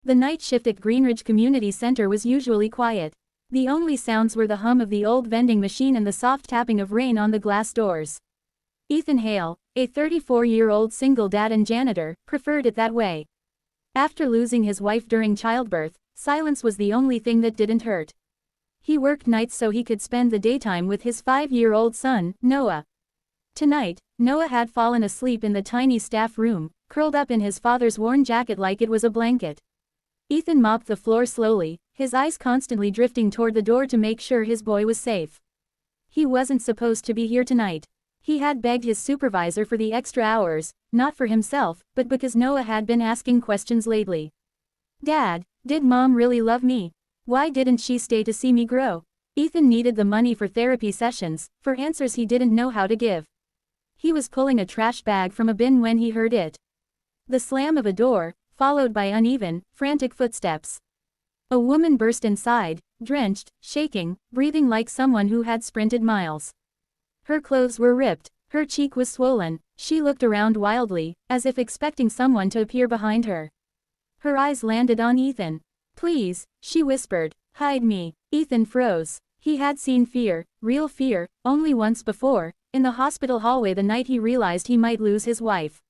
The night shift at Greenridge Community Center was usually quiet. The only sounds were the hum of the old vending machine and the soft tapping of rain on the glass doors. Ethan Hale, a 34-year-old single dad and janitor, preferred it that way. After losing his wife during childbirth, silence was the only thing that didn't hurt. He worked nights so he could spend the daytime with his 5-year-old son, Noah. Tonight, Noah had fallen asleep in the tiny staff room, curled up in his father's worn jacket like it was a blanket. Ethan mopped the floor slowly, his eyes constantly drifting toward the door to make sure his boy was safe. He wasn't supposed to be here tonight. He had begged his supervisor for the extra hours, not for himself, but because Noah had been asking questions lately. "Dad, did Mom really love me? Why didn't she stay to see me grow?" Ethan needed the money for therapy sessions, for answers he didn't know how to give. He was pulling a trash bag from a bin when he heard it. The slam of a door, followed by uneven, frantic footsteps. A woman burst inside, drenched, shaking, breathing like someone who had sprinted miles. Her clothes were ripped, her cheek was swollen, she looked around wildly, as if expecting someone to appear behind her. Her eyes landed on Ethan. "Please," she whispered, "hide me." Ethan froze. He had seen fear, real fear, only once before, in the hospital hallway the night he realized he might lose his wife.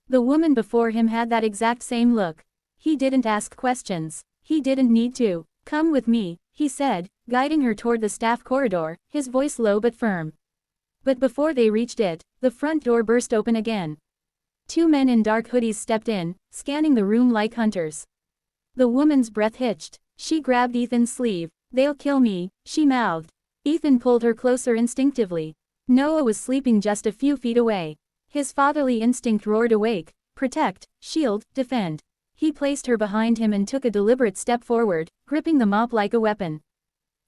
The woman before him had that exact same look. He didn't ask questions. He didn't need to. "Come with me," he said, guiding her toward the staff corridor, his voice low but firm. But before they reached it, the front door burst open again. 2 men in dark hoodies stepped in, scanning the room like hunters. The woman's breath hitched. She grabbed Ethan's sleeve. "They'll kill me," she mouthed. Ethan pulled her closer instinctively. Noah was sleeping just a few feet away. His fatherly instinct roared awake: protect, shield, defend. He placed her behind him and took a deliberate step forward, gripping the mop like a weapon.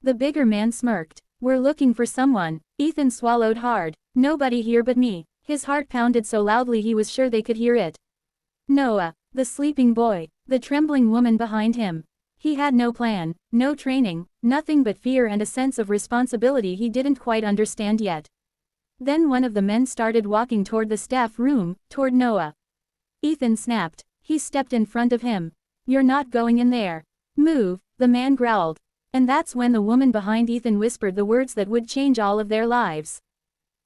The bigger man smirked. "We're looking for someone." Ethan swallowed hard. "Nobody here but me." His heart pounded so loudly he was sure they could hear it. Noah, the sleeping boy, the trembling woman behind him. He had no plan, no training, nothing but fear and a sense of responsibility he didn't quite understand yet. Then one of the men started walking toward the staff room, toward Noah. Ethan snapped. He stepped in front of him. "You're not going in there." "Move," the man growled. And that's when the woman behind Ethan whispered the words that would change all of their lives.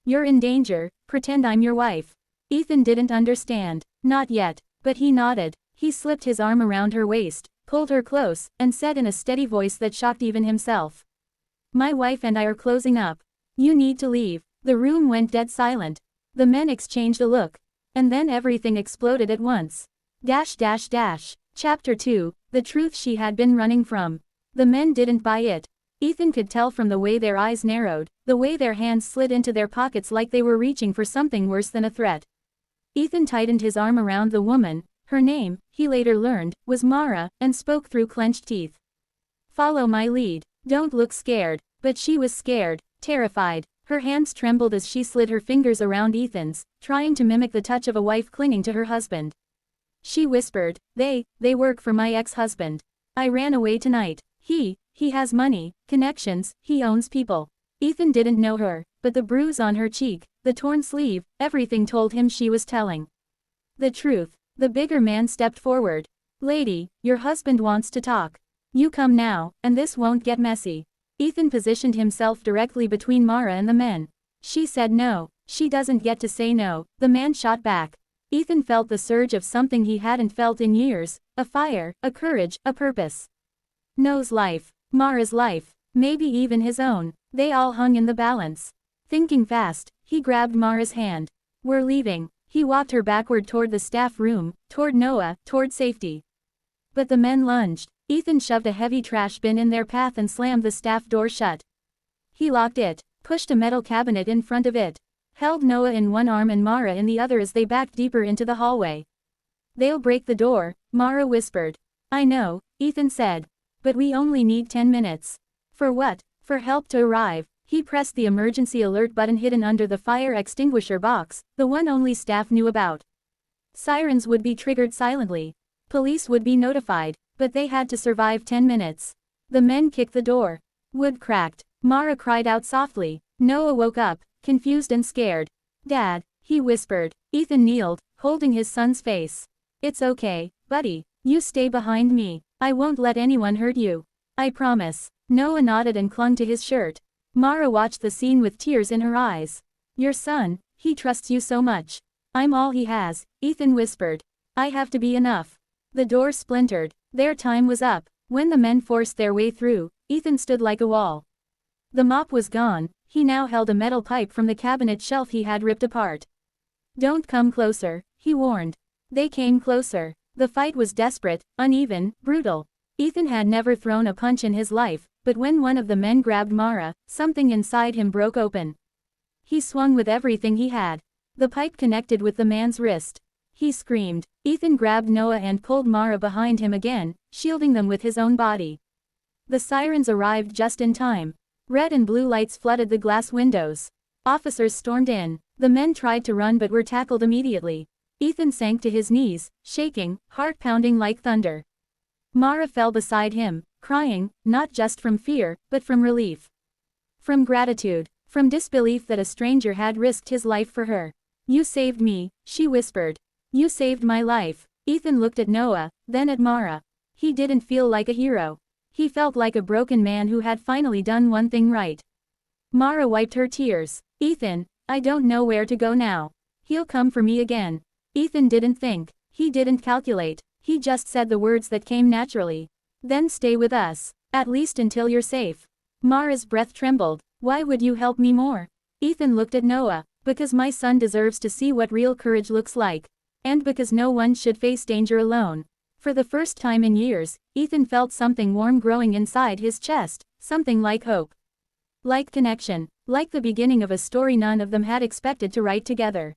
"You're in danger, pretend I'm your wife." Ethan didn't understand. Not yet, but he nodded. He slipped his arm around her waist, pulled her close, and said in a steady voice that shocked even himself. "My wife and I are closing up. You need to leave." The room went dead silent. The men exchanged a look. And then everything exploded at once. Chapter 2, The Truth She Had Been Running From. The men didn't buy it. Ethan could tell from the way their eyes narrowed, the way their hands slid into their pockets like they were reaching for something worse than a threat. Ethan tightened his arm around the woman. Her name, he later learned, was Mara, and spoke through clenched teeth. "Follow my lead. Don't look scared." But she was scared, terrified. Her hands trembled as she slid her fingers around Ethan's, trying to mimic the touch of a wife clinging to her husband. She whispered, They work for my ex-husband. I ran away tonight. He has money, connections, he owns people." Ethan didn't know her, but the bruise on her cheek, the torn sleeve, everything told him she was telling the truth. The bigger man stepped forward. "Lady, your husband wants to talk. You come now, and this won't get messy." Ethan positioned himself directly between Mara and the men. "She said no. She doesn't get to say no," the man shot back. Ethan felt the surge of something he hadn't felt in years, a fire, a courage, a purpose. No's life, Mara's life, maybe even his own, they all hung in the balance. Thinking fast, he grabbed Mara's hand. "We're leaving." He walked her backward toward the staff room, toward Noah, toward safety. But the men lunged. Ethan shoved a heavy trash bin in their path and slammed the staff door shut. He locked it, pushed a metal cabinet in front of it, held Noah in one arm and Mara in the other as they backed deeper into the hallway. "They'll break the door," Mara whispered. "I know," Ethan said. "But we only need 10 minutes. For what?" "For help to arrive." He pressed the emergency alert button hidden under the fire extinguisher box, the one only staff knew about. Sirens would be triggered silently. Police would be notified, but they had to survive 10 minutes. The men kicked the door. Wood cracked. Mara cried out softly. Noah woke up, confused and scared. "Dad," he whispered. Ethan kneeled, holding his son's face. "It's okay, buddy. You stay behind me. I won't let anyone hurt you. I promise. Noah nodded and clung to his shirt. Mara watched the scene with tears in her eyes. Your son, he trusts you so much. I'm all he has, Ethan whispered. I have to be enough. The door splintered. Their time was up. When the men forced their way through, Ethan stood like a wall. The mop was gone. He now held a metal pipe from the cabinet shelf he had ripped apart. Don't come closer, he warned. They came closer. The fight was desperate, uneven, brutal. Ethan had never thrown a punch in his life, but when one of the men grabbed Mara, something inside him broke open. He swung with everything he had. The pipe connected with the man's wrist. He screamed. Ethan grabbed Noah and pulled Mara behind him again, shielding them with his own body. The sirens arrived just in time. Red and blue lights flooded the glass windows. Officers stormed in. The men tried to run but were tackled immediately. Ethan sank to his knees, shaking, heart pounding like thunder. Mara fell beside him, crying, not just from fear, but from relief. From gratitude. From disbelief that a stranger had risked his life for her. You saved me, she whispered. You saved my life. Ethan looked at Noah, then at Mara. He didn't feel like a hero. He felt like a broken man who had finally done one thing right. Mara wiped her tears. Ethan, I don't know where to go now. He'll come for me again. Ethan didn't think. He didn't calculate. He just said the words that came naturally. Then stay with us. At least until you're safe. Mara's breath trembled. Why would you help me more? Ethan looked at Noah. Because my son deserves to see what real courage looks like. And because no one should face danger alone. For the first time in years, Ethan felt something warm growing inside his chest, something like hope. Like connection, like the beginning of a story none of them had expected to write together.